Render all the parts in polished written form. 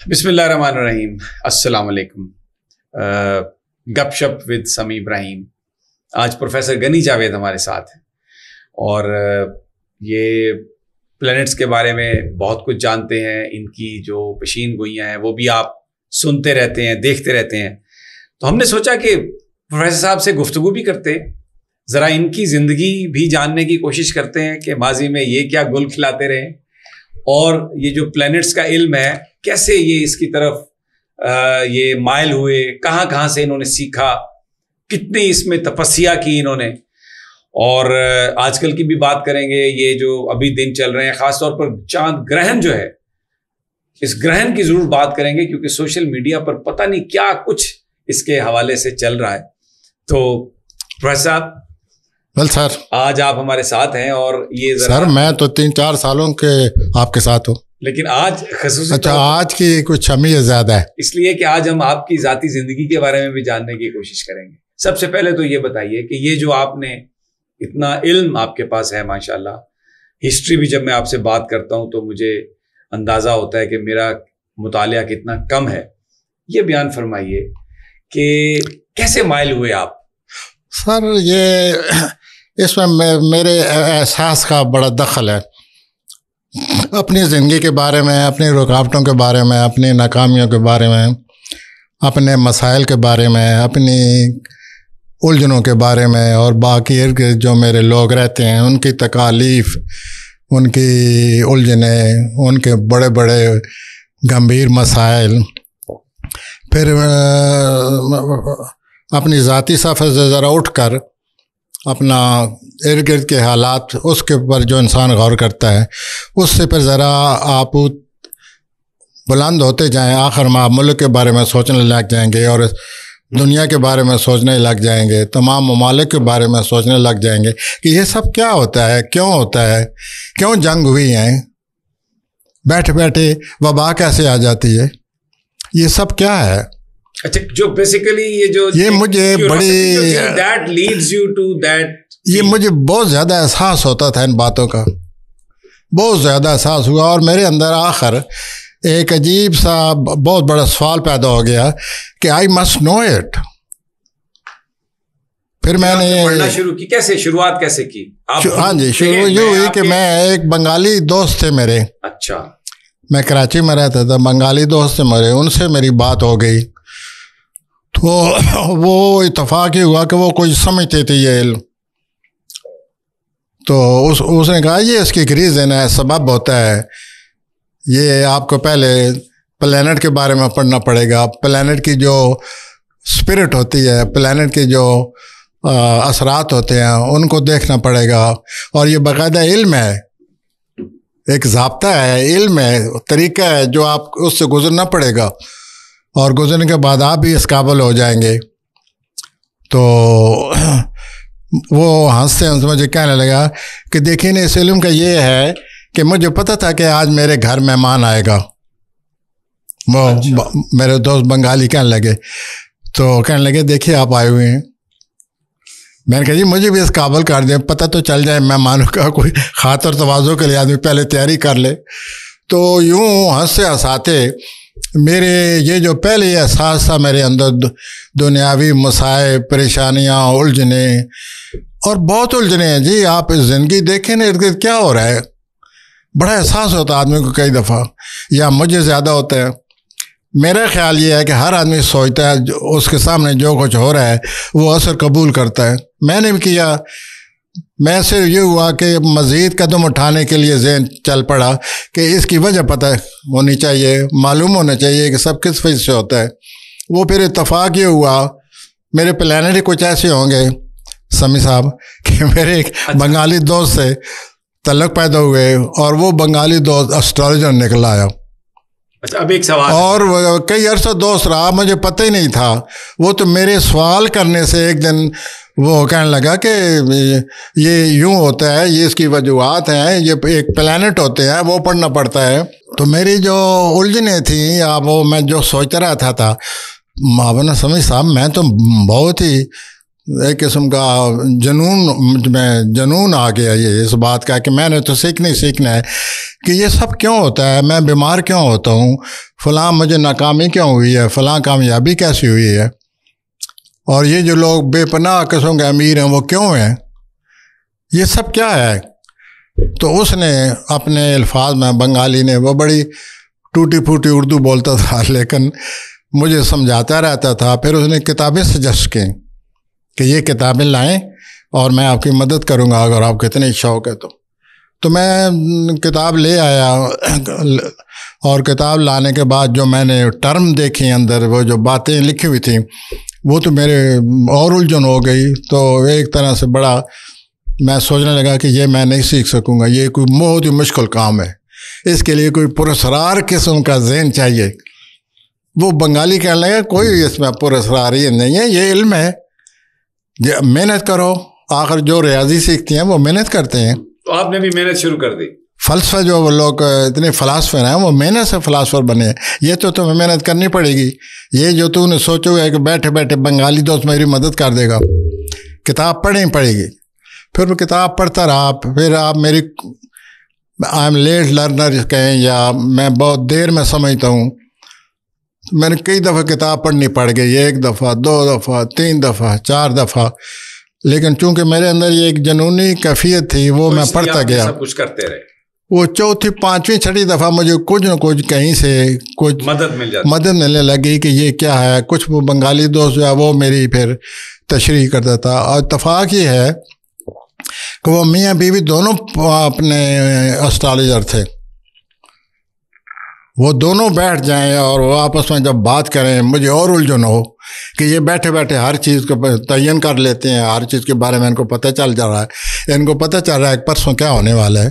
بسم اللہ الرحمن الرحیم. السلام علیکم. گپ شپ ود سمی ابراہیم. آج پروفیسر غنی جاوید ہمارے ساتھ ہیں اور یہ پلینٹس کے بارے میں بہت کچھ جانتے ہیں. ان کی جو پیشین گوئیاں ہیں وہ بھی آپ سنتے رہتے ہیں, دیکھتے رہتے ہیں. تو ہم نے سوچا کہ پروفیسر صاحب سے گفتگو بھی کرتے, ذرا ان کی زندگی بھی جاننے کی کوشش کرتے ہیں کہ ماضی میں یہ کیا گل کھلاتے رہے اور یہ جو پلینٹس کا علم ہے کیسے یہ اس کی طرف یہ مائل ہوئے, کہاں کہاں سے انہوں نے سیکھا, کتنی اس میں تپسیا کی انہوں نے. اور آج کل کی بھی بات کریں گے. یہ جو ابھی دن چل رہے ہیں خاص طور پر چاند گرہن جو ہے, اس گرہن کی ضرور بات کریں گے کیونکہ سوشل میڈیا پر پتہ نہیں کیا کچھ اس کے حوالے سے چل رہا ہے. تو پروفیسر صاحب سر آج آپ ہمارے ساتھ ہیں اور یہ سر میں تو 3-4 سالوں کے آپ کے ساتھ ہوں, لیکن آج خصوصی آج کی کچھ اہمیت زیادہ ہے اس لیے کہ آج ہم آپ کی ذاتی زندگی کے بارے میں بھی جاننے کی کوشش کریں گے. سب سے پہلے تو یہ بتائیے کہ یہ جو آپ نے اتنا علم آپ کے پاس ہے ماشاءاللہ, ہسٹری بھی جب میں آپ سے بات کرتا ہوں تو مجھے اندازہ ہوتا ہے کہ میرا مطالعہ کتنا کم ہے. یہ بیان فرمائیے کہ کیسے مائل ہوئے آپ؟ سر یہ اس میں میرے احساس کا بڑا دخل ہے. اپنی زندگی کے بارے میں, اپنی رکاوٹوں کے بارے میں, اپنی ناکامیوں کے بارے میں, اپنے مسائل کے بارے میں, اپنی الجھنوں کے بارے میں اور باقی جو میرے لوگ رہتے ہیں ان کی تکالیف, ان کی الجھنیں, ان کے بڑے بڑے گمبھیر مسائل, پھر اپنی ذاتی سفر سے ذرا اٹھ کر اپنا ارد گرد کے حالات اس کے اوپر جو انسان غور کرتا ہے اس سے پھر ذرا آپ بلند ہوتے جائیں. آخر میں آپ ملک کے بارے میں سوچنے لگ جائیں گے اور دنیا کے بارے میں سوچنے لگ جائیں گے, تمام ممالک کے بارے میں سوچنے لگ جائیں گے کہ یہ سب کیا ہوتا ہے, کیوں ہوتا ہے, کیوں جنگ ہوئی ہیں, بیٹھے بیٹھے وبا کیسے آ جاتی ہے, یہ سب کیا ہے. اچھا, جو بیسیکلی یہ مجھے بڑی یہ مجھے بہت زیادہ احساس ہوتا تھا ان باتوں کا, بہت زیادہ احساس ہوا اور میرے اندر آخر ایک عجیب سا بہت بڑا سوال پیدا ہو گیا کہ آئی مسٹ نو اٹ. پھر میں نے پڑھنا شروع کی. کیسے شروعات کیسے کی؟ ہاں جی, شروع یہ ہوئی کہ میں ایک بنگالی دوست تھے میرے. اچھا, میں کراچی میں رہتا تھا, بنگالی دوست تھے میرے, ان سے میری بات ہو گئی تو وہ اتفاق ہی ہوا کہ وہ کچھ سمجھتے تھے یہ علم. تو اس نے کہا یہ اس کی ایک ریزن ہے, سبب ہوتا ہے, یہ آپ کو پہلے پلینٹ کے بارے میں پڑھنا پڑے گا, پلینٹ کی جو اسپرٹ ہوتی ہے, پلینٹ کے جو اثرات ہوتے ہیں ان کو دیکھنا پڑے گا. اور یہ باقاعدہ علم ہے, ایک ضابطہ ہے, علم ہے, طریقہ ہے جو آپ اس سے گزرنا پڑے گا اور گزرنے کے بعد آپ بھی اس قابل ہو جائیں گے. تو وہ ہنستے ہنستے مجھے کہنے لگا کہ دیکھیں اس علم کا یہ ہے کہ مجھے پتہ تھا کہ آج میرے گھر مہمان آئے گا. وہ میرے دوست بنگالی کہنے لگے, تو کہنے لگے دیکھیے آپ آئے ہوئے ہیں. میں نے کہا جی مجھے بھی اس قابل کر دیں, پتہ تو چل جائے مہمانوں کا, کوئی خاطر تواضع کے لیے آدمی پہلے تیاری کر لے. تو یوں ہنستے ہنساتے میرے یہ جو پہلے احساس تھا میرے اندر دنیاوی مسائل, پریشانیاں, الجھنیں, اور بہت الجھنیں ہیں جی. آپ زندگی دیکھیں نا ارد گرد کیا ہو رہا ہے, بڑا احساس ہوتا ہے آدمی کو کئی دفعہ, یا مجھے زیادہ ہوتا ہے. میرا خیال یہ ہے کہ ہر آدمی سوچتا ہے اس کے سامنے جو کچھ ہو رہا ہے وہ اثر قبول کرتا ہے. میں نے بھی کیا. میں سے یہ ہوا کہ مزید قدم اٹھانے کے لیے ذہن چل پڑا کہ اس کی وجہ پتہ ہونی چاہیے, معلوم ہونا چاہیے کہ سب کس وجہ سے ہوتا ہے. وہ پھر اتفاق یہ ہوا میرے پلانٹ ہی کچھ ایسے ہوں گے سمی صاحب کہ میرے ایک بنگالی دوست سے تعلق پیدا ہوئے اور وہ بنگالی دوست اسٹرالوجر نکل آیا. اچھا, اب ایک سوال, اور کئی عرصہ دوست رہا, مجھے پتہ ہی نہیں تھا. وہ تو میرے سوال کرنے سے ایک دن وہ کہنے لگا کہ یہ یوں ہوتا ہے, یہ اس کی وجوہات ہیں, یہ ایک پلانٹ ہوتے ہیں, وہ پڑھنا پڑتا ہے. تو میری جو الجھنیں تھیں یا وہ میں جو سوچ رہا تھا مولانا سمی صاحب, میں تو بہت ہی ایک قسم کا جنون آ گیا یہ اس بات کا کہ میں نے تو سیکھنا ہے کہ یہ سب کیوں ہوتا ہے، میں بیمار کیوں ہوتا ہوں، فلاں مجھے ناکامی کیوں ہوئی ہے، فلاں کامیابی کیسی ہوئی ہے، اور یہ جو لوگ بے پناہ قسم کے امیر ہیں وہ کیوں ہیں، یہ سب کیا ہے۔ تو اس نے اپنے الفاظ میں، بنگالی نے، وہ بڑی ٹوٹی پھوٹی اردو بولتا تھا لیکن مجھے سمجھاتا رہتا تھا۔ پھر اس نے کتابیں سجیسٹ کی کہ یہ کتابیں لائیں اور میں آپ کی مدد کروں گا اگر آپ کو اتنے شوق ہے تو میں کتاب لے آیا، اور کتاب لانے کے بعد جو میں نے ٹرم دیکھی اندر، وہ جو باتیں لکھی ہوئی تھیں، وہ تو میرے اور الجھن ہو گئی۔ تو ایک طرح سے بڑا میں سوچنے لگا کہ یہ میں نہیں سیکھ سکوں گا، یہ کوئی بہت ہی مشکل کام ہے، اس کے لیے کوئی پراسرار قسم کا ذہن چاہیے۔ وہ بنگالی کہنے لگا کوئی اس میں پراسرار یہ نہیں ہے، یہ علم ہے، محنت کرو۔ آخر جو ریاضی سیکھتے ہیں وہ محنت کرتے ہیں۔ تو آپ نے بھی محنت شروع کر دی۔ فلسفہ جو وہ لوگ اتنے فلاسفر ہیں وہ محنت سے فلاسفر بنے ہیں، یہ تو تمہیں محنت کرنی پڑے گی۔ یہ جو تو نے سوچو ہے کہ بیٹھے بیٹھے بنگالی دوست میری مدد کر دے گا، کتاب پڑھنی پڑے گی۔ پھر وہ کتاب پڑھتا رہا۔ پھر آپ میری آئی ایم لیٹ لرنر کہیں یا میں بہت دیر میں سمجھتا ہوں، میں نے کئی دفعہ کتاب پڑھنی پڑ گئی، 1 دفعہ 2 دفعہ 3 دفعہ 4 دفعہ، لیکن چونکہ میرے اندر یہ ایک جنونی کیفیت تھی وہ میں پڑھتا گیا۔ سب کچھ کرتے رہے۔ وہ چوتھی 5ویں 6ٹھی دفعہ مجھے کچھ نہ کچھ کہیں سے کچھ مدد ملنے لگی کہ یہ کیا ہے۔ کچھ وہ بنگالی دوست جو ہے وہ میری پھر تشریح کرتا تھا، اور اتفاق یہ ہے کہ وہ میاں بیوی دونوں اپنے اسٹرالوجر تھے۔ وہ دونوں بیٹھ جائیں اور وہ آپس میں جب بات کریں، مجھے اور الجھن ہو کہ یہ بیٹھے بیٹھے ہر چیز کو تعین کر لیتے ہیں، ہر چیز کے بارے میں ان کو پتہ چل جا رہا ہے، ان کو پتہ چل رہا ہے کہ پرسوں کیا ہونے والا ہے،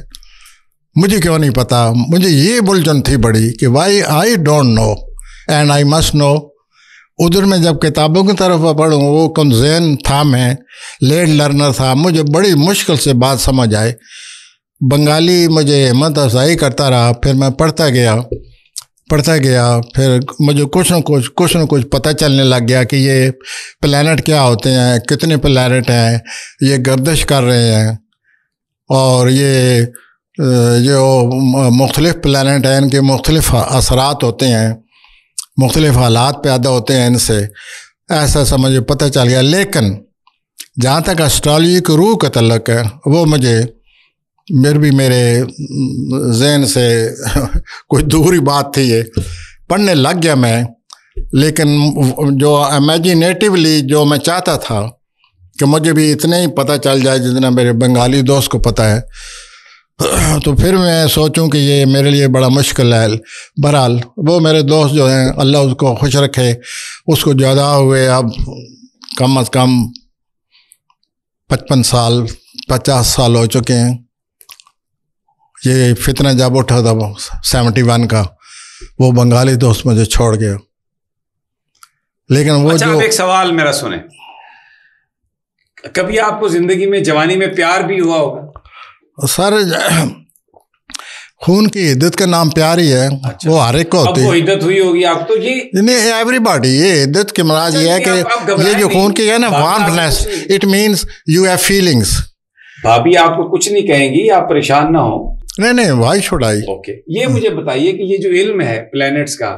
مجھے کیوں نہیں پتا۔ مجھے یہ الجھن تھی بڑی کہ why I don't know and I must know. ادھر میں جب کتابوں کی طرف پڑھوں، وہ کون ذہن تھا، میں لیٹ لرنر تھا، مجھے بڑی مشکل سے بات سمجھ آئے۔ بنگالی مجھے ہمت افزائی کرتا رہا، پھر میں پڑھتا گیا، پھر مجھے کچھ نہ کچھ پتہ چلنے لگ گیا کہ یہ پلانٹ کیا ہوتے ہیں، کتنے پلانٹ ہیں، یہ گردش کر رہے ہیں، اور یہ جو مختلف پلانٹ ہیں ان کے مختلف اثرات ہوتے ہیں، مختلف حالات پیدا ہوتے ہیں ان سے، ایسا مجھے پتہ چل گیا۔ لیکن جہاں تک اسٹرالوجی کی روح کا تعلق ہے، وہ مجھے میرے ذہن سے کوئی دوری بات تھی، یہ پڑھنے لگ گیا میں، لیکن جو امیجینیٹیولی جو میں چاہتا تھا کہ مجھے بھی اتنے ہی پتہ چل جائے جتنا میرے بنگالی دوست کو پتہ ہے، تو پھر میں سوچوں کہ یہ میرے لیے بڑا مشکل ہے۔ بہرحال وہ میرے دوست جو ہیں، اللہ اس کو خوش رکھے، اس کو جدا ہوئے اب کم از کم 55 سال 50 سال ہو چکے ہیں۔ یہ فتنہ جب اٹھا تھا 71 کا، وہ بنگالی دوست مجھے چھوڑ گیا۔ لیکن وہ جو ایک سوال میرا سنیں، کبھی آپ کو زندگی میں جوانی میں پیار بھی ہوا ہوگا؟ سر، خون کی عدت کا نام پیار ہی ہے۔ وہ ہر ایک کو ہوتی ہے۔ وہ عدت ہوئی ہوگی آپ تو؟ یہ نہیں، ایوری باڈی۔ یہ عدت کے مراد یہ ہے کہ یہ جو خون کی ہے نا، warmthness, it means you have feelings. بھابھی آپ کو کچھ نہیں کہیں گی، آپ پریشان نہ ہو۔ نہیں، وائی شوڈ آئی؟ اوکے، یہ مجھے بتائیے کہ یہ جو علم ہے پلانٹس کا،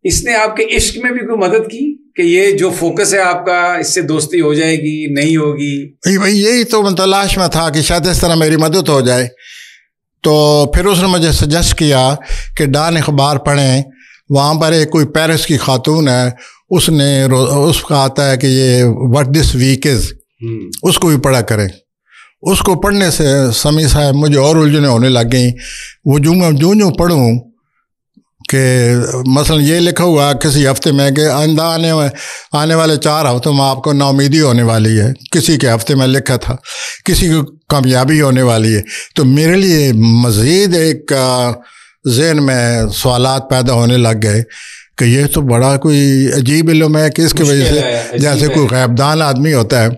اس نے آپ کے عشق میں بھی کوئی مدد کی کہ یہ جو فوکس ہے آپ کا، اس سے دوستی ہو جائے گی نہیں ہوگی؟ بھائی یہی تو میں تلاش میں تھا کہ شاید اس طرح میری مدد ہو جائے۔ تو پھر اس نے مجھے سجیسٹ کیا کہ ڈان اخبار پڑھیں، وہاں پر ایک کوئی پیرس کی خاتون ہے، اس کا آتا ہے کہ یہ واٹ دس ویک از، اس کو بھی پڑھا کریں۔ اس کو پڑھنے سے سمیع صاحب مجھے اور الجھنیں ہونے لگ گئیں۔ وہ جو پڑھوں کہ مثلا یہ لکھا ہوا کسی ہفتے میں کہ آئندہ آنے والے 4 ہفتوں میں آپ کو ناامیدی ہونے والی ہے، کسی کے ہفتے میں لکھا تھا کسی کو کامیابی ہونے والی ہے، تو میرے لیے مزید ایک ذہن میں سوالات پیدا ہونے لگ گئے کہ یہ تو بڑا کوئی عجیب علم ہے کہ اس کی وجہ سے جیسے کوئی غیب دان آدمی ہوتا ہے۔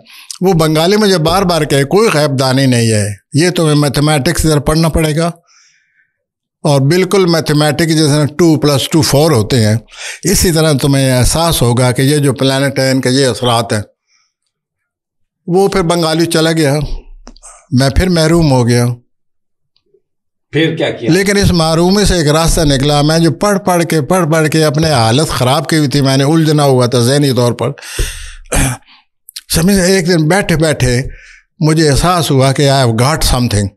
وہ بنگالی مجھے بار بار کہے کوئی غیب دانی نہیں ہے، یہ تمہیں میتھمیٹکس ادھر پڑھنا پڑے گا، اور بالکل میتھمیٹک جیسے 2+2 4 ہوتے ہیں، اسی طرح تمہیں احساس ہوگا کہ یہ جو پلانٹ ہے ان کے یہ اثرات ہیں۔ وہ پھر بنگالی چلا گیا، میں پھر محروم ہو گیا. پھر کیا کیا؟ لیکن اس محرومی سے ایک راستہ نکلا. میں جو پڑھ کے اپنے حالت خراب کی ہوئی تھی، میں نے الجھنا ہوا تھا ذہنی طور پر. سمجھ ایک دن بیٹھے مجھے احساس ہوا کہ I have got some thing.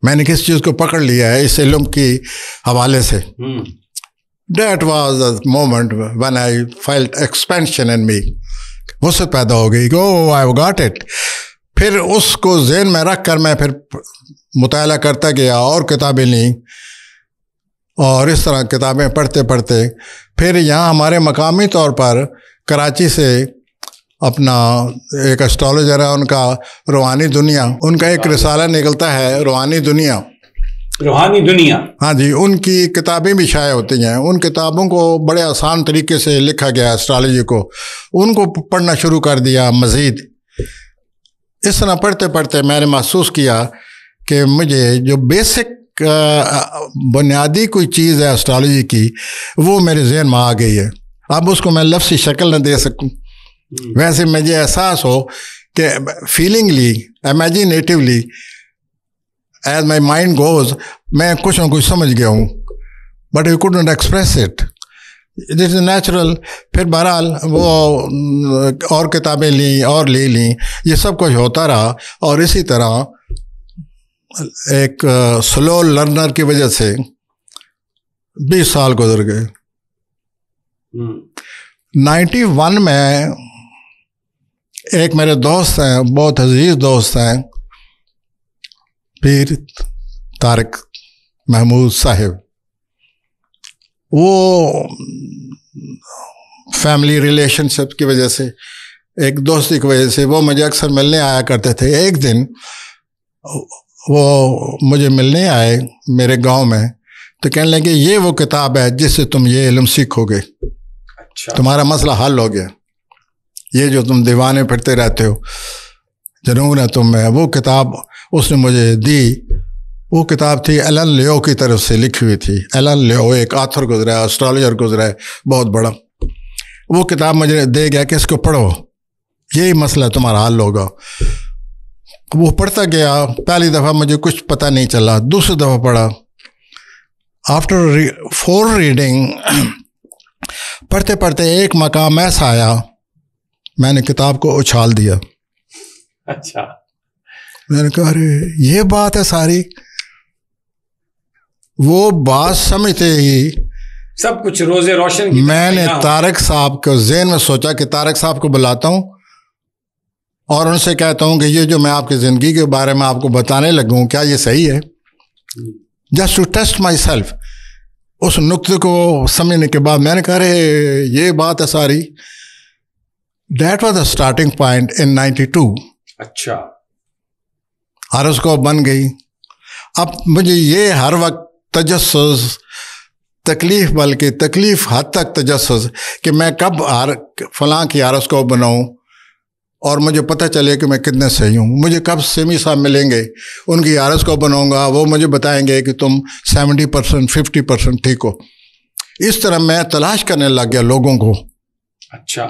میں نے کس چیز کو پکڑ لیا ہے اس علم کی حوالے سے. That was the moment when I felt expansion in me. وسعت پیدا ہو گئی کہ I have got it. پھر اس کو ذہن میں رکھ کر میں پھر مطالعہ کرتا گیا اور کتابیں لیں، اور اس طرح کتابیں پڑھتے پھر یہاں ہمارے مقامی طور پر کراچی سے اپنا ایک اسٹرالوجر ہے، ان کا روحانی دنیا، ان کا ایک رسالہ نکلتا ہے روحانی دنیا. ہاں جی، ان کی کتابیں بھی شائع ہوتی ہیں. ان کتابوں کو بڑے آسان طریقے سے لکھا گیا اسٹرالوجی کو. ان کو پڑھنا شروع کر دیا مزید. اس طرح پڑھتے میں نے محسوس کیا کہ مجھے جو بیسک بنیادی کوئی چیز ہے اسٹرالوجی کی، وہ میرے ذہن میں آ گئی ہے. اب اس کو میں لفظی شکل نہ دے سکوں. ویسے مجھے احساس ہو کہ فیلنگلی، امیجینیٹیولی، ایز مائی مائنڈ گوز، میں کچھ نہ کچھ سمجھ گیا ہوں، but you could not express it. It is natural. پھر بہرحال وہ اور کتابیں لیں اور لے لیں، یہ سب کچھ ہوتا رہا. اور اسی طرح ایک سلو لرنر کی وجہ سے 20 سال گزر گئے. 91 میں ایک میرے دوست ہیں، بہت عزیز دوست ہیں، پیر طارق محمود صاحب. وہ فیملی ریلیشن شپ کی وجہ سے، ایک دوستی کی وجہ سے وہ مجھے اکثر ملنے آیا کرتے تھے. ایک دن وہ مجھے ملنے آئے میرے گاؤں میں، تو کہنے لگے یہ وہ کتاب ہے جس سے تم یہ علم سیکھو گے. تمہارا مسئلہ حل ہو گیا. یہ جو تم دیوانے پھرتے رہتے ہو، جنون ہے تم میں. وہ کتاب اس نے مجھے دی. وہ کتاب تھی ایلن لیو کی طرف سے لکھی ہوئی تھی. ایلن لیو ایک آتھر گزرا ہے، اسٹرالوجر گزرا ہے بہت بڑا. وہ کتاب مجھے دے گیا کہ اس کو پڑھو، یہی مسئلہ تمہارا حل ہوگا. وہ پڑھتا گیا. پہلی دفعہ مجھے کچھ پتہ نہیں چلا. دوسری دفعہ پڑھا. آفٹر 4 ریڈنگ، پڑھتے ایک مقام ایسا آیا، میں نے کتاب کو اچھال دیا. اچھا. میں نے کہا ارے یہ بات ہے ساری. وہ بات سمجھتے ہی سب کچھ روزے روشن. میں نے طارق صاحب کو ذہن میں سوچا کہ طارق صاحب کو بلاتا ہوں اور ان سے کہتا ہوں کہ یہ جو میں آپ کی زندگی کے بارے میں آپ کو بتانے لگوں، کیا یہ صحیح ہے؟ Just to test myself. اس نقطے کو سمجھنے کے بعد میں نے کہا رہے یہ بات ہے ساری. That was the starting point in 92. اچھا. ہاراسکوپ بن گئی. اب مجھے یہ ہر وقت تجسس، تکلیف، بلکہ تکلیف حد تک تجسس کہ میں کب فلاں کی ہاراسکوپ بناؤں اور مجھے پتہ چلے کہ میں کتنے صحیح ہوں. مجھے کب سیمی صاحب ملیں گے، ان کی ہاراسکوپ بناؤں گا، وہ مجھے بتائیں گے کہ تم 70%، 50% ٹھیک ہو. اس طرح میں تلاش کرنے لگ گیا لوگوں کو. اچھا.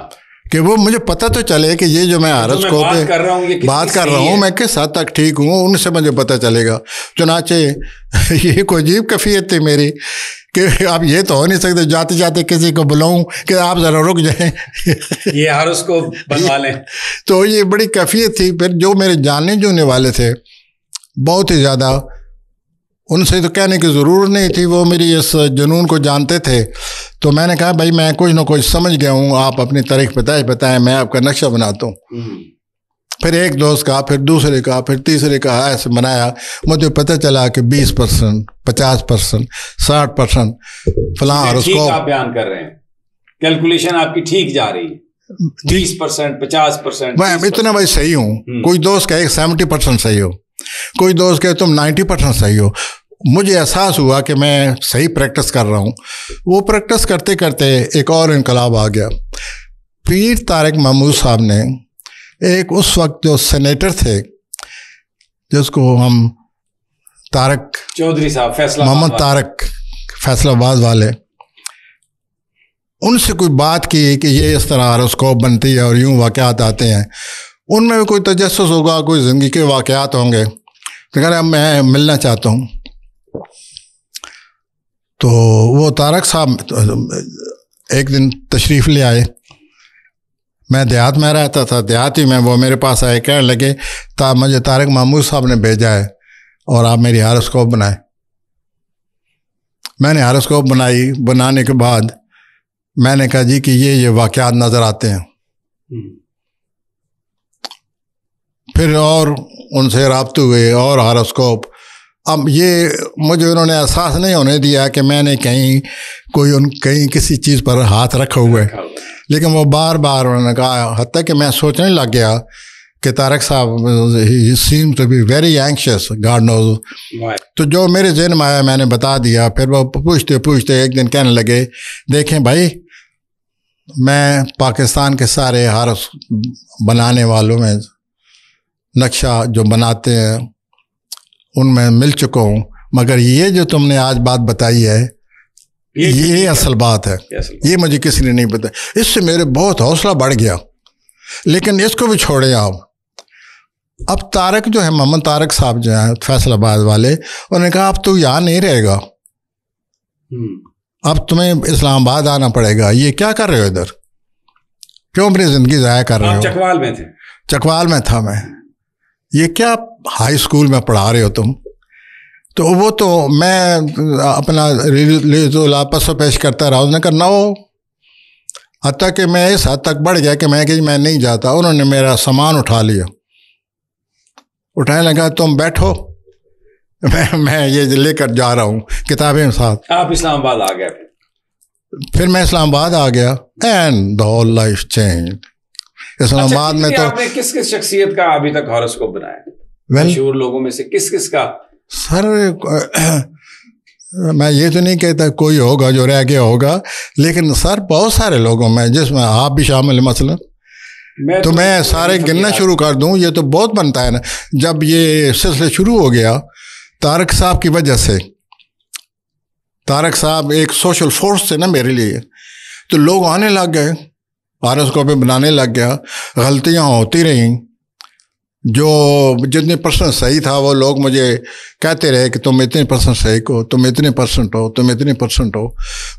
کہ وہ مجھے پتہ تو چلے کہ یہ جو میں ہاراسکوپ پہ بات کر رہا ہوں میں کس حد تک ٹھیک ہوں، ان سے مجھے پتہ چلے گا. چنانچہ یہ کوئی عجیب کیفیت تھی میری کہ اب یہ تو ہو نہیں سکتے جاتے جاتے کسی کو بلاؤں کہ آپ ذرا رک جائیں، یہ ہاراسکوپ بنوا لیں. تو یہ بڑی کیفیت تھی. پھر جو میرے جاننے جونے والے تھے بہت ہی زیادہ، ان سے تو کہنے کی ضرورت نہیں تھی، وہ میری اس جنون کو جانتے تھے. تو میں نے کہا بھائی میں کچھ نہ کچھ سمجھ گیا ہوں، آپ اپنی تاریخ بتائیں، میں آپ کا نقشہ بناتا ہوں. پھر ایک دوست کا، پھر دوسرے کا، پھر تیسرے کا، ایسے بنایا. مجھے پتہ چلا کہ 20%، 50%، 60% فلاں ہاراسکوپ. آپ بیان کر رہے ہیں کیلکولیشن آپ کی ٹھیک جا رہی ہے، 20%، 50%. میں اتنا بھائی صحیح ہوں. کوئی دوست کہے 70% صحیح ہو، کوئی دوست کہے تم 90% صحیح ہو. مجھے احساس ہوا کہ میں صحیح پریکٹس کر رہا ہوں. وہ پریکٹس کرتے کرتے ایک اور انقلاب آ گیا. پیر طارق محمود صاحب نے ایک اس وقت جو سینیٹر تھے جس کو ہم طارق چودھری صاحب، محمد طارق فیصلہ آباد والے، ان سے کوئی بات کی کہ یہ اس طرح ہاراسکوپ بنتی ہے اور یوں واقعات آتے ہیں. ان میں بھی کوئی تجسس ہوگا, کوئی زندگی کے واقعات ہوں گے. تو کہہ رہا میں ملنا چاہتا ہوں. تو وہ طارق صاحب ایک دن تشریف لے آئے. میں دیہات میں رہتا تھا, دیہاتی میں. وہ میرے پاس آئے, کہنے لگے مجھے طارق محمود صاحب نے بھیجا ہے اور آپ میری ہاراسکوپ بنائیں. میں نے ہاراسکوپ بنائی. بنانے کے بعد میں نے کہا جی کہ یہ واقعات نظر آتے ہیں. پھر اور ان سے رابطے ہوئے اور ہاراسکوپ. اب یہ مجھے انہوں نے احساس نہیں ہونے دیا کہ میں نے کہیں کسی چیز پر ہاتھ رکھا ہوا ہے, لیکن وہ بار بار انہوں نے کہا, حتیٰ کہ میں سوچنے لگ گیا کہ طارق صاحب ہی seem to be very anxious, God knows. تو جو میرے ذہن میں آیا میں نے بتا دیا. پھر وہ پوچھتے پوچھتے ایک دن کہنے لگے دیکھیں بھائی, میں پاکستان کے سارے ہارس بنانے والوں میں نقشہ جو بناتے ہیں ان میں مل چکا ہوں, مگر یہ جو تم نے آج بات بتائی ہے یہ اصل بات ہے, یہ مجھے کسی نے نہیں بتایا. اس سے میرے بہت حوصلہ بڑھ گیا. لیکن اس کو بھی چھوڑیں آپ. اب طارق جو ہے, محمد طارق صاحب جو ہیں فیصل آباد والے, انہوں نے کہا اب تو یہاں نہیں رہے گا, اب تمہیں اسلام آباد آنا پڑے گا. یہ کیا کر رہے ہو ادھر, کیوں اپنی زندگی ضائع کر رہے ہو؟ چکوال میں تھے. چکوال میں تھا میں. یہ کیا ہائی اسکول میں پڑھا رہے ہو تم؟ تو وہ تو میں اپنا پس و پیش کرتا رہا. اس نے کہا نہ ہو, حتیٰ کہ میں اس حد تک بڑھ گیا کہ میں نہیں جاتا. انہوں نے میرا سامان اٹھا لیا. اٹھانے لگا تم بیٹھو, میں یہ لے کر جا رہا ہوں کتابیں ساتھ. آپ اسلام آباد آ گئے. پھر میں اسلام آباد آ گیا and the whole life change. Islamabad میں تو آپ نے کس شخصیت کا ابھی تک ہاراسکوپ بنایا ہے؟ مشہور لوگوں میں سے کس کا؟ سر میں یہ تو نہیں کہتا کوئی ہوگا جو رہ گیا ہوگا, لیکن سر بہت سارے لوگوں میں, جس میں آپ بھی شامل ہیں مثلا. تو میں سارے گننا شروع کر دوں یہ تو بہت بنتا ہے نا. جب یہ سلسلہ شروع ہو گیا طارق صاحب کی وجہ سے, طارق صاحب ایک سوشل فورس تھے نا میرے لیے, تو لوگ آنے لگ گئے, ہاراسکوپ بنانے لگ گیا. غلطیاں ہوتی رہیں, جو جتنے پرسنٹ صحیح تھا وہ لوگ مجھے کہتے رہے کہ تم اتنے پرسنٹ صحیح ہو, تم اتنے پرسنٹ ہو, تم اتنے پرسنٹ ہو.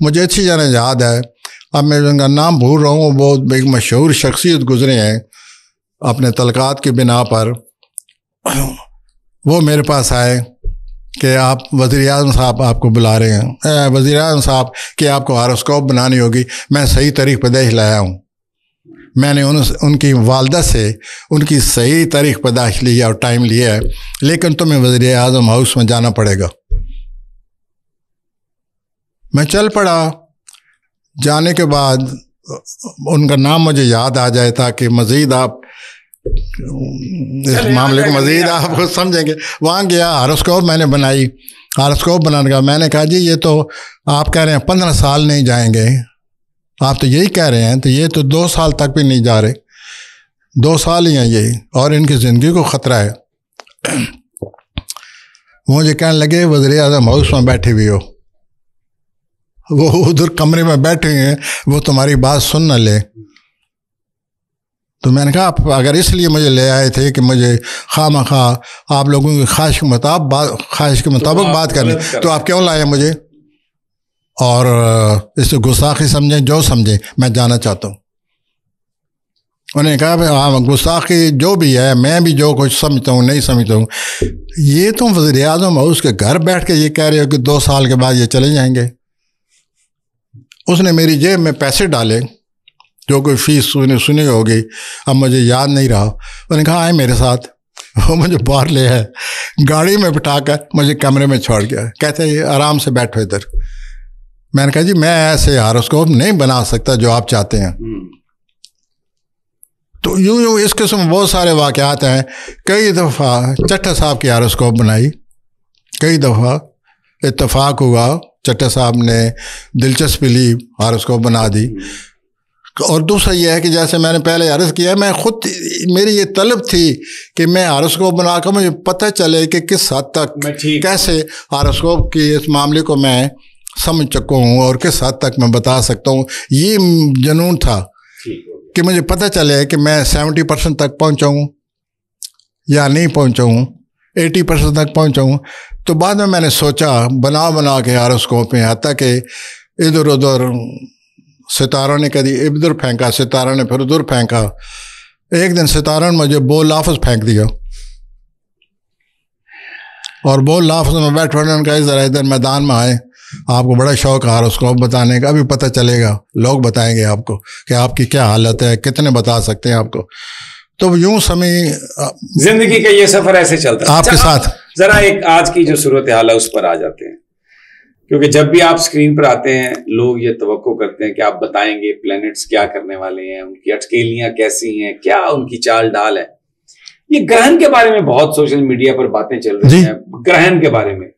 مجھے اچھی جانا یاد ہے, اب میں ان کا نام بھول رہا ہوں, وہ ایک مشہور شخصیت گزرے ہیں اپنے تعلقات کی بنا پر. وہ میرے پاس آئے کہ آپ وزیر اعظم صاحب آپ کو بلا رہے ہیں. وزیر اعظم صاحب کہ آپ کو ہاراسکوپ بنانی ہوگی. میں صحیح تاریخ پیدائش لایا ہوں. میں نے ان کی والدہ سے ان کی صحیح تاریخ پیدائش لی ہے اور ٹائم لیا ہے, لیکن تمہیں وزیر اعظم ہاؤس میں جانا پڑے گا. میں چل پڑا. جانے کے بعد ان کا نام مجھے یاد آ جائے تاکہ مزید آپ اس معاملے کو مزید آپ کو سمجھیں گے. وہاں گیا, ہاراسکوپ میں نے بنائی. ہاراسکوپ بنانے کا میں نے کہا جی یہ تو آپ کہہ رہے ہیں 15 سال نہیں جائیں گے, آپ تو یہی کہہ رہے ہیں, تو یہ تو 2 سال تک بھی نہیں جا رہے. 2 سال ہی ہیں یہ, اور ان کی زندگی کو خطرہ ہے. مجھے کہنے لگے وزیر اعظم ہاؤس میں بیٹھے ہوئے ہو, وہ ادھر کمرے میں بیٹھے ہیں, وہ تمہاری بات سن نہ لے. تو میں نے کہا آپ اگر اس لیے مجھے لے آئے تھے کہ مجھے خواہ مخواہ آپ لوگوں کی خواہش کے مطابق بات کرنی, تو آپ کیوں لائے مجھے؟ اور اس کو گستاخی سمجھیں جو سمجھیں, میں جانا چاہتا ہوں. انہوں نے کہا ہاں گستاخی جو بھی ہے, میں بھی جو کچھ سمجھتا ہوں نہیں سمجھتا ہوں. یہ تم وزیر اعظم اس کے گھر بیٹھ کے یہ کہہ رہے ہو کہ 2 سال کے بعد یہ چلے جائیں گے. اس نے میری جیب میں پیسے ڈالے, جو کوئی فیس سنی ہوگی, اب مجھے یاد نہیں رہا. انہوں نے کہا آئے میرے ساتھ. وہ مجھے باہر لے ہے, گاڑی میں بٹھا کر مجھے کمرے میں چھوڑ گیا. کہتے ہیں آرام سے بیٹھو ادھر. میں نے کہا جی میں ایسے ہاراسکوپ نہیں بنا سکتا جو آپ چاہتے ہیں. تو یوں اس قسم میں بہت سارے واقعات ہیں. کئی دفعہ چٹھا صاحب کی ہاراسکوپ بنائی, کئی دفعہ اتفاق ہوا چٹھا صاحب نے دلچسپی لی, ہاراسکوپ بنا دی. اور دوسرا یہ ہے کہ جیسے میں نے پہلے عرض کیا, میں خود میری یہ طلب تھی کہ میں ہاراسکوپ بنا کر مجھے پتہ چلے کہ کس حد تک کیسے ہاراسکوپ کی اس معاملے کو میں سمجھ چکا ہوں اور کس حد تک میں بتا سکتا ہوں. یہ جنون تھا کہ مجھے پتہ چلے کہ میں 70% تک پہنچا ہوں یا نہیں پہنچا ہوں، 80% تک پہنچا ہوں. تو بعد میں نے سوچا بنا کے ہاروسکوپ میں، حتیٰ کہ ادھر ادھر ستاروں نے کبھی ادھر پھینکا، ستاروں نے پھر ادھر پھینکا. ایک دن ستاروں نے مجھے بول لافظ پھینک دیا، اور بول لافظ میں بیٹھ پڑنے کا ذرا ادھر میدان میں آئے، آپ کو بڑا شوق ہے ہاروسکوپ بتانے کا، ابھی پتہ چلے گا، لوگ بتائیں گے آپ کو کہ آپ کی کیا حالت ہے، کتنے بتا سکتے ہیں آپ کو. تو یوں سمی زندگی کا یہ سفر ایسے چلتا ہے آپ کے ساتھ. ذرا ایک آج کی جو صورتحال ہے اس پر آ جاتے ہیں، کیونکہ جب بھی آپ اسکرین پر آتے ہیں لوگ یہ توقع کرتے ہیں کہ آپ بتائیں گے پلینٹس کیا کرنے والے ہیں، ان کی اٹکیلیاں کیسی ہیں، کیا ان کی چال ڈال ہے. یہ گرہن کے بارے میں بہت سوشل میڈیا پر باتیں چل رہی ہیں، گرہن کے بارے میں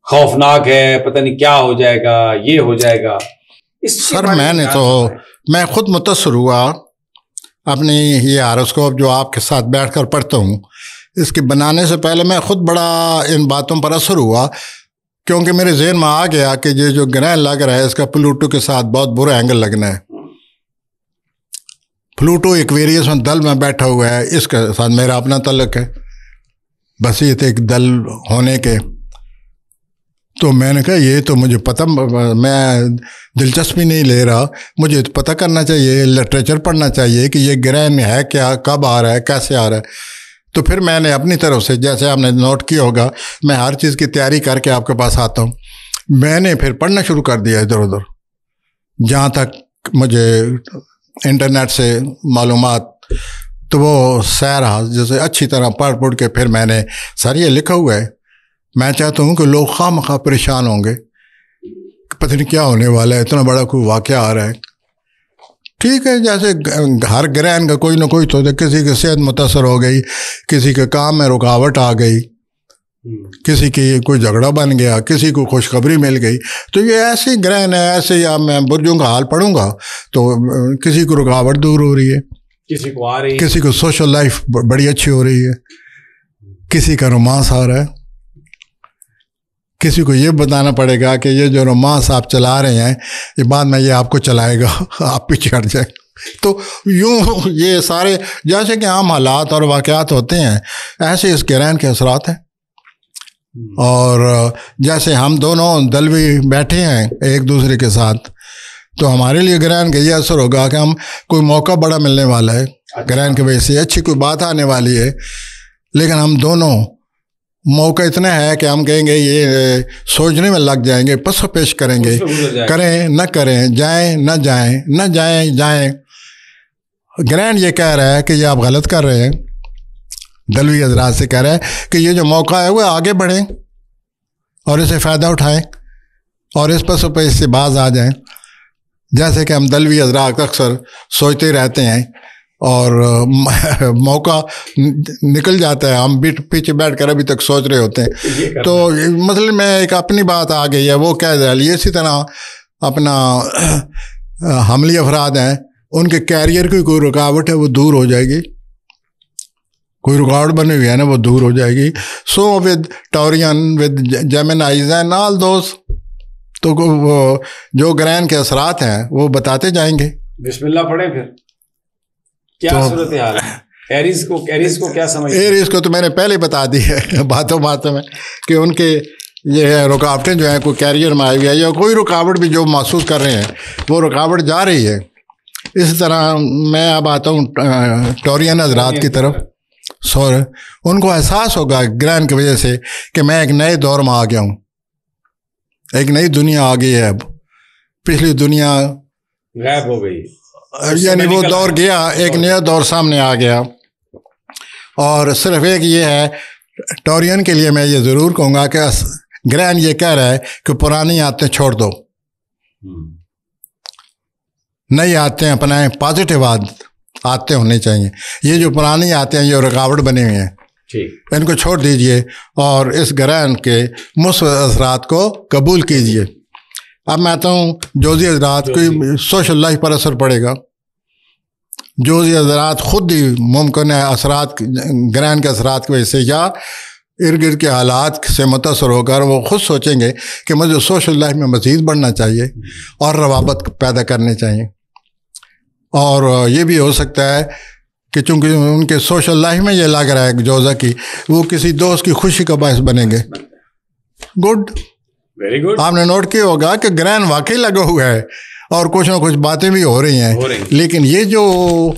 خوفناک ہے، پتہ نہیں کیا ہو جائے گا، یہ ہو جائے گا. سر میں خود متاثر ہوا اپنی یہ ہاروسکوپ جو آپ کے ساتھ بیٹھ کر پڑھتا ہوں، اس کے بنانے سے پہلے میں خود بڑا ان باتوں پر اثر ہوا، کیونکہ میرے ذہن میں آ گیا کہ یہ جو گرہن لگ رہا ہے اس کا پلوٹو کے ساتھ بہت برا اینگل لگنا ہے. پلوٹو ایکویریس میں دل میں بیٹھا ہوا ہے، اس کے ساتھ میرا اپنا تعلق ہے بسیط ایک دل ہونے کے. تو میں نے کہا یہ تو مجھے پتہ، میں دلچسپی نہیں لے رہا، مجھے پتہ کرنا چاہیے، لٹریچر پڑھنا چاہیے کہ یہ گرہن ہے کیا، کب آ رہا ہے، کیسے آ رہا ہے. تو پھر میں نے اپنی طرف سے، جیسے آپ نے نوٹ کیا ہوگا، میں ہر چیز کی تیاری کر کے آپ کے پاس آتا ہوں. میں نے پھر پڑھنا شروع کر دیا ادھر ادھر، جہاں تک مجھے انٹرنیٹ سے معلومات. تو وہ سیر جیسے اچھی طرح پڑھ کے پھر میں نے سر یہ لکھا ہوا ہے. میں چاہتا ہوں کہ لوگ خواہ مخواہ پریشان ہوں گے، پتہ نہیں کیا ہونے والا ہے، اتنا بڑا کوئی واقعہ آ رہا ہے. ٹھیک ہے، جیسے ہر گرہن کا کوئی نہ کوئی تو کسی کی صحت متاثر ہو گئی، کسی کے کام میں رکاوٹ آ گئی، کسی کی کوئی جھگڑا بن گیا، کسی کو خوشخبری مل گئی. تو یہ ایسی گرہن ہے، ایسے یا میں برجوں کا حال پڑھوں گا تو کسی کو رکاوٹ دور ہو رہی ہے، کسی کو آ رہی ہے، کسی کو سوشل لائف بڑی اچھی ہو رہی ہے، کسی کا رومانس آ رہا ہے. کسی کو یہ بتانا پڑے گا کہ یہ جو رومانس آپ چلا رہے ہیں یہ بعد میں یہ آپ کو چلائے گا، آپ پیچھے ہٹ جائیں. تو یوں یہ سارے جیسے کہ عام حالات اور واقعات ہوتے ہیں، ایسے اس گرہن کے اثرات ہیں. اور جیسے ہم دونوں دلوی بیٹھے ہیں ایک دوسرے کے ساتھ، تو ہمارے لیے گرہن کا یہ اثر ہوگا کہ ہم کوئی موقع بڑا ملنے والا ہے، گرہن کی وجہ سے اچھی کوئی بات آنے والی ہے، لیکن ہم دونوں موقع اتنا ہے کہ ہم کہیں گے یہ سوچنے میں لگ جائیں گے، پس و پیش کریں گے، کریں نہ کریں، جائیں نہ جائیں، نہ جائیں جائیں. گرہن یہ کہہ رہا ہے کہ یہ آپ غلط کر رہے ہیں، دلوی حضرات سے کہہ رہا ہے کہ یہ جو موقع ہے وہ آگے بڑھیں اور اسے فائدہ اٹھائیں اور اس پس و پیش سے باز آ جائیں. جیسے کہ ہم دلوی حضرات اکثر سوچتے رہتے ہیں اور موقع نکل جاتا ہے، ہم پیچھے بیٹھ کر ابھی تک سوچ رہے ہوتے ہیں. تو مثلا میں ایک اپنی بات آ گئی ہے وہ کہہ دیا، اسی طرح اپنا حملی افراد ہیں، ان کے کیریئر کی کوئی رکاوٹ ہے وہ دور ہو جائے گی، کوئی رکاوٹ بنی ہوئی ہے نا وہ دور ہو جائے گی. So with Taurean with Geminis and all those, تو وہ جو گرہن کے اثرات ہیں وہ بتاتے جائیں گے. بسم اللہ پڑھیں پھر. کیا صورتحال ہے ایریز کو کیا سمجھتے ہیں؟ ایریز کو تو میں نے پہلے بتا دی ہے باتوں میں کہ ان کے یہ رکاوٹیں جو ہیں کوئی کیریئر میں آئی ہوئی ہے یا کوئی رکاوٹ بھی جو محسوس کر رہے ہیں وہ رکاوٹ جا رہی ہے. اسی طرح میں اب آتا ہوں ٹورین حضرات کی طرف. ان کو احساس ہوگا گرہن کی وجہ سے کہ میں ایک نئے دور میں آ گیا ہوں، ایک نئی دنیا آ گئی ہے. اب پچھلی دنیا غائب ہو گئی، یعنی وہ دور گیا، ایک نیا دور سامنے آ گیا. اور صرف ایک یہ ہے، ٹورین کے لیے میں یہ ضرور کہوں گا کہ گرہن یہ کہہ رہا ہے کہ پرانی عادتیں چھوڑ دو، نئی عادتیں اپنائیں، پازیٹیو عادتیں ہونی چاہیے. یہ جو پرانی عادتیں ہیں یہ رکاوٹ بنی ہوئی ہیں، ان کو چھوڑ دیجئے اور اس گرہن کے مثبت اثرات کو قبول کیجئے. اب میں آتا ہوں جوزی حضرات کوئی سوشل لائف پر اثر پڑے گا. جوزی حضرات خود ہی ممکن ہے اثرات گرہن کے اثرات کی وجہ سے یا ارد گرد کے حالات سے متاثر ہو کر وہ خود سوچیں گے کہ مجھے سوشل لائف میں مزید بڑھنا چاہیے اور روابط پیدا کرنے چاہیے. اور یہ بھی ہو سکتا ہے کہ چونکہ ان کے سوشل لائف میں یہ لگ رہا ہے جوزا کی وہ کسی دوست کی خوشی کا باعث بنیں گے. Good, very good. آپ نے نوٹ کیا ہوگا کہ گرین واقعی لگا ہوا ہے اور کچھ نہ کچھ باتیں بھی ہو رہی ہیں. لیکن یہ جو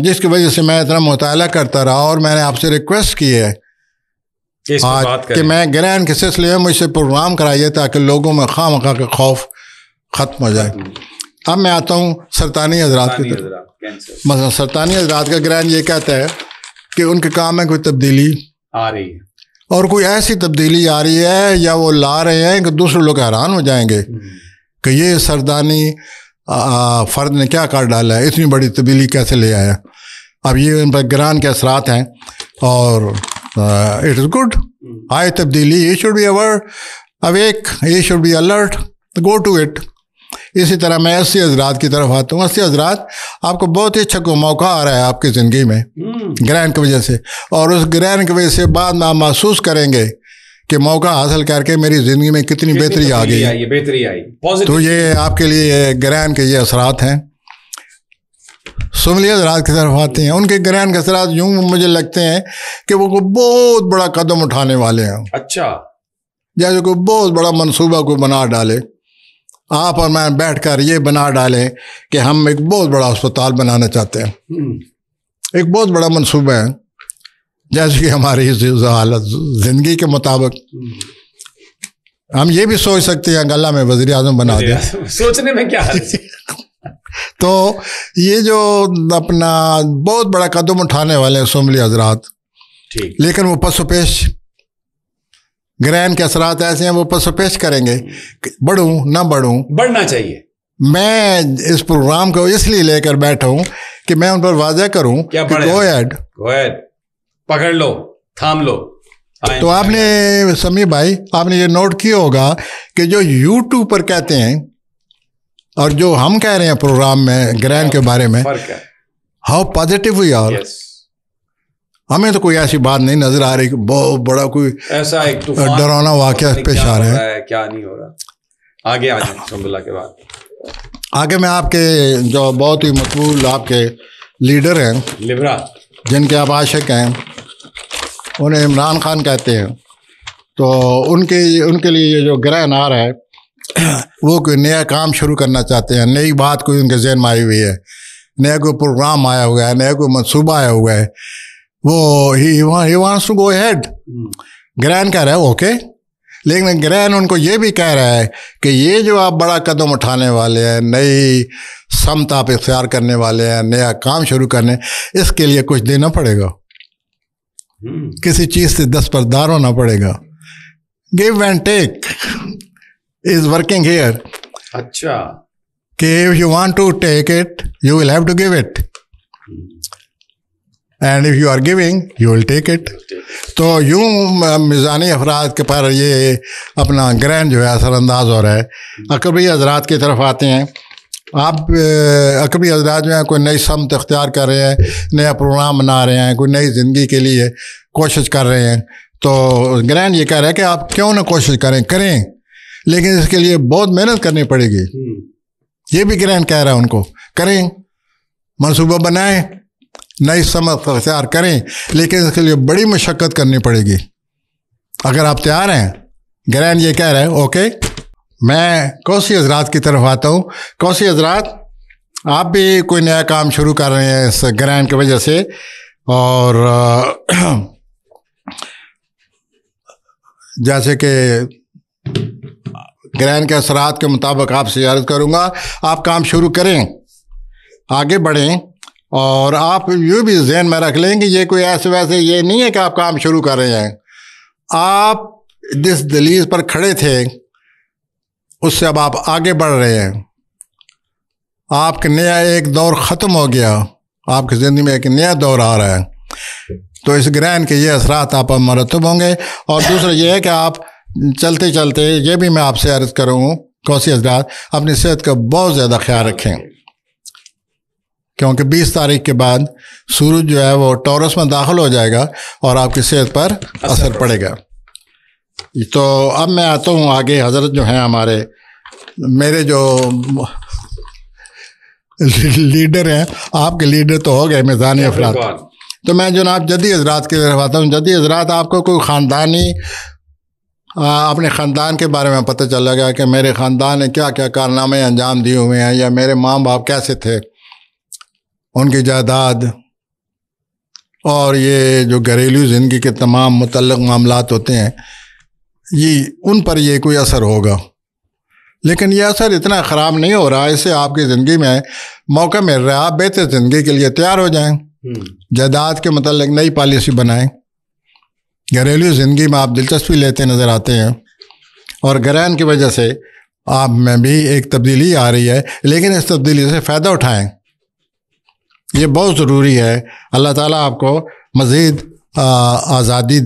جس کی وجہ سے میں اتنا مطالعہ کرتا رہا اور میں نے آپ سے ریکویسٹ کی ہے آج کہ میں گرین کے سلسلے میں مجھ سے پروگرام کرائیے تاکہ لوگوں میں خواہ مخواہ کا خوف ختم ہو جائے. اب میں آتا ہوں سرطانی حضرات کی طرف. مثلا سرطانی حضرات کا گرین یہ کہتا ہے کہ ان کے کام میں کوئی تبدیلی آ رہی ہے اور کوئی ایسی تبدیلی آ رہی ہے یا وہ لا رہے ہیں کہ دوسرے لوگ حیران ہو جائیں گے کہ یہ سرطانی فرد نے کیا کر ڈالا ہے، اتنی بڑی تبدیلی کیسے لے آیا. اب یہ ان پر گران کے اثرات ہیں اور اٹ از گڈ. آئے تبدیلی، یہ شوڈ بی اویک، یہ should be alert, go to it. اسی طرح میں 80 حضرات کی طرف آتا ہوں. 80 حضرات آپ کو بہت ہی اچھا کوئی موقع آ رہا ہے آپ کی زندگی میں گرین کی وجہ سے، اور اس گرین کی وجہ سے بعد میں آپ محسوس کریں گے کہ موقع حاصل کر کے میری زندگی میں کتنی بہتری آ گئی، بہتری آئی. تو یہ آپ کے لیے گرین کے یہ اثرات ہیں. سملی حضرات کی طرف آتے ہیں. ان کے گرین کے اثرات یوں مجھے لگتے ہیں کہ وہ کوئی بہت بڑا قدم اٹھانے والے ہیں. اچھا، جیسے کوئی بہت بڑا منصوبہ کوئی بنا ڈالے. آپ اور میں بیٹھ کر یہ بنا ڈالیں کہ ہم ایک بہت بڑا اسپتال بنانا چاہتے ہیں. ایک بہت بڑا منصوبہ ہے، جیسے کہ ہماری حالت زندگی کے مطابق ہم یہ بھی سوچ سکتے ہیں کہ اللہ میں وزیر اعظم بنا دیں. سوچنے میں کیا ہے. تو یہ جو اپنا بہت بڑا قدم اٹھانے والے ہیں سملی حضرات، لیکن وہ پس و پیش گرین کے اثرات ایسے ہیں، وہ پس و پیش کریں گے بڑھوں نہ بڑھوں. بڑھنا چاہیے. میں اس پروگرام کو اس لیے لے کر بیٹھا ہوں کہ میں ان پر واضح کروں کہ گو ایڈ، پکڑ لو، تھام لو. تو آپ نے سمیع بھائی آپ نے یہ نوٹ کیا ہوگا کہ جو یوٹیوب پر کہتے ہیں اور جو ہم کہہ رہے ہیں پروگرام میں گرین کے بارے میں، ہاؤ پازیٹیو وی آر. ہمیں تو کوئی ایسی بات نہیں نظر آ رہی کہ بہت بڑا کوئی ایسا ایک ڈراؤنا واقعہ پیش آ رہا ہے. کیا نہیں ہو رہا. آگے آ جائیں سب اللہ کے بعد. آگے میں آپ کے جو بہت ہی مقبول آپ کے لیڈر ہیں، لیبرا، جن کے آپ عاشق ہیں، انہیں عمران خان کہتے ہیں. تو ان کے لیے یہ جو گرین آ رہا ہے، وہ کوئی نیا کام شروع کرنا چاہتے ہیں. نئی بات کوئی ان کے ذہن میں آئی ہوئی ہے، نیا کوئی پروگرام آیا ہوا ہے، نیا کوئی منصوبہ آیا ہوا ہے. وہ he wants to go ahead. Green کہہ رہا ہے اوکے، لیکن گرین ان کو یہ بھی کہہ رہا ہے کہ یہ جو آپ بڑا قدم اٹھانے والے ہیں، نئی سمت آپ اختیار کرنے والے ہیں، نیا کام شروع کرنے، اس کے لیے کچھ دینا پڑے گا، کسی چیز سے دستبردار ہونا پڑے گا. give and take is working here. اچھا، کہ if you want to take it you will have to give it, and if you are giving you will take it. تو یوں میزانی افراد کے پر یہ اپنا گرین جو ہے اثر انداز ہو رہا ہے. عقبی حضرات کی طرف آتے ہیں. آپ عقبی حضرات جو ہیں کوئی نئی سمت اختیار کر رہے ہیں، نیا پروگرام بنا رہے ہیں، کوئی نئی زندگی کے لیے کوشش کر رہے ہیں. تو گرین یہ کہہ رہا ہے کہ آپ کیوں نہ کوشش کریں، لیکن اس کے لیے بہت محنت کرنی پڑے گی. یہ بھی گرین کہہ رہا ہے ان کو، کریں، منصوبہ بنائیں، نئی سمت اختیار کریں، لیکن اس کے لیے بڑی مشقت کرنی پڑے گی. اگر آپ تیار ہیں، گرین یہ کہہ رہا ہے اوکے. میں کوسی حضرات کی طرف آتا ہوں. کوسی حضرات، آپ بھی کوئی نیا کام شروع کر رہے ہیں اس گرین کی وجہ سے، اور جیسے کہ گرین کے اثرات کے مطابق آپ سے عرض کروں گا، آپ کام شروع کریں، آگے بڑھیں، اور آپ یہ بھی ذہن میں رکھ لیں کہ یہ کوئی ایسے ویسے یہ نہیں ہے کہ آپ کام شروع کر رہے ہیں. آپ جس دہلیز پر کھڑے تھے اس سے اب آپ آگے بڑھ رہے ہیں. آپ کا نیا ایک دور ختم ہو گیا، آپ کی زندگی میں ایک نیا دور آ رہا ہے. تو اس گرین کے یہ اثرات آپ پر مرتب ہوں گے. اور دوسرا یہ ہے کہ آپ چلتے چلتے، یہ بھی میں آپ سے عرض کروں کوسی حضرات، اپنی صحت کا بہت زیادہ خیال رکھیں، کیونکہ 20 تاریخ کے بعد سورج جو ہے وہ ٹورس میں داخل ہو جائے گا اور آپ کی صحت پر اثر پڑے گا. تو اب میں آتا ہوں آگے. حضرت جو ہیں ہمارے، میرے جو لیڈر ہیں، آپ کے لیڈر تو ہو گئے میزانی افراد. تو میں جناب جدی حضرات کی طرف آتا ہوں. جدی حضرات، آپ کو کوئی خاندانی اپنے خاندان کے بارے میں پتہ چلا گیا کہ میرے خاندان نے کیا کیا کارنامے انجام دیے ہوئے ہیں، یا میرے ماں باپ کیسے تھے، ان کی جائیداد اور یہ جو گھریلو زندگی کے تمام متعلق معاملات ہوتے ہیں، یہ ان پر یہ کوئی اثر ہوگا. لیکن یہ اثر اتنا خراب نہیں ہو رہا. اس سے آپ کی زندگی میں موقع مل رہا ہے، آپ بہتر زندگی کے لیے تیار ہو جائیں. جائیداد کے متعلق نئی پالیسی بنائیں. گھریلو زندگی میں آپ دلچسپی لیتے نظر آتے ہیں، اور گرین کی وجہ سے آپ میں بھی ایک تبدیلی آ رہی ہے، لیکن اس تبدیلی سے فائدہ اٹھائیں. یہ بہت ضروری ہے. اللہ تعالیٰ آپ کو مزید آزادی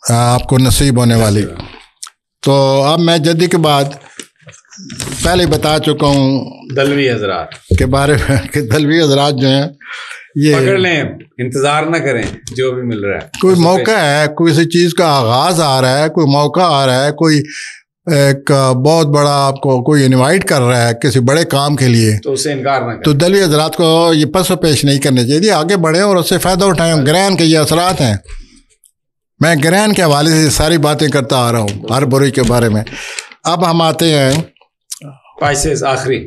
آپ کو نصیب ہونے والی. تو اب میں جدی کے بعد پہلے بتا چکا ہوں دلوی حضرات کے بارے میں کہ دلوی حضرات جو ہیں یہ پکڑ لیں، انتظار نہ کریں، جو بھی مل رہا ہے. کوئی موقع ہے، کوئی سی چیز کا آغاز آ رہا ہے، کوئی موقع آ رہا ہے، کوئی ایک بہت بڑا آپ کو کوئی انوائٹ کر رہا ہے کسی بڑے کام کے لیے، تو اسے انکار نہ کریں. تو دلوی حضرات کو یہ پس و پیش نہیں کرنے چاہیے، آگے بڑھیں اور اس سے فائدہ اٹھائیں. گرہن کے یہ اثرات ہیں. میں گرہن کے حوالے سے ساری باتیں کرتا آ رہا ہوں ہر بروئی کے بارے میں. اب ہم آتے ہیں پائسز. آخری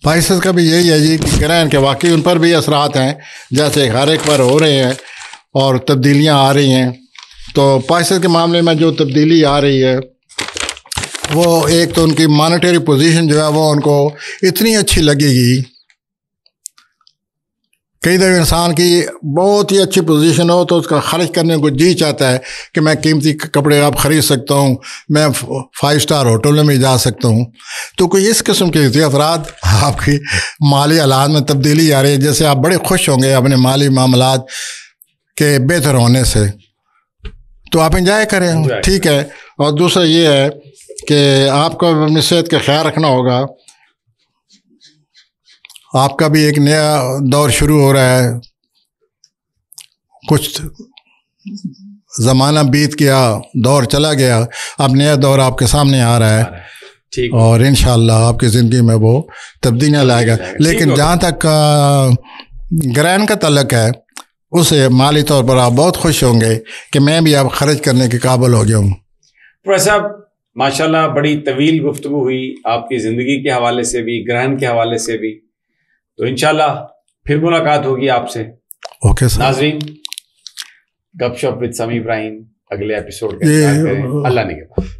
پائسز کا بھی یہی ہے جی کہ گرہن کے واقعی ان پر بھی اثرات ہیں، جیسے ہر ایک پر ہو رہے ہیں اور تبدیلیاں آ رہی ہیں. تو پائسز کے معاملے میں جو تبدیلی آ رہی ہے، وہ ایک تو ان کی مانیٹری پوزیشن جو ہے وہ ان کو اتنی اچھی لگے گی. کئی دفعہ انسان کی بہت ہی اچھی پوزیشن ہو تو اس کا خرچ کرنے کو جی چاہتا ہے کہ میں قیمتی کپڑے آپ خرید سکتا ہوں، میں 5 اسٹار ہوٹلوں میں جا سکتا ہوں. تو کوئی اس قسم کے افراد آپ کی مالی حالات میں تبدیلی آ رہی ہے، جیسے آپ بڑے خوش ہوں گے اپنے مالی معاملات کے بہتر ہونے سے، تو آپ انجوائے کریں. ٹھیک ہے. اور دوسرا یہ ہے کہ آپ کو اپنی صحت کا خیال رکھنا ہوگا. آپ کا بھی ایک نیا دور شروع ہو رہا ہے. کچھ زمانہ بیت گیا، دور چلا گیا، اب نیا دور آپ کے سامنے آ رہا ہے، اور انشاءاللہ آپ کی زندگی میں وہ تبدیلیاں لائے گا. لیکن جہاں تک گرہن کا تعلق ہے، اسے مالی طور پر آپ بہت خوش ہوں گے کہ میں بھی اب خرچ کرنے کے قابل ہو گیا ہوں. پروفیسر صاحب، ماشاءاللہ بڑی طویل گفتگو ہوئی، آپ کی زندگی کے حوالے سے بھی، گرہن کے حوالے سے بھی. تو انشاءاللہ پھر ملاقات ہوگی آپ سے. Okay sir. ناظرین، گپ شپ وتھ سمی ابراہیم اگلے ایپیسوڈ کا انتظار کریں. اللہ نگہبان.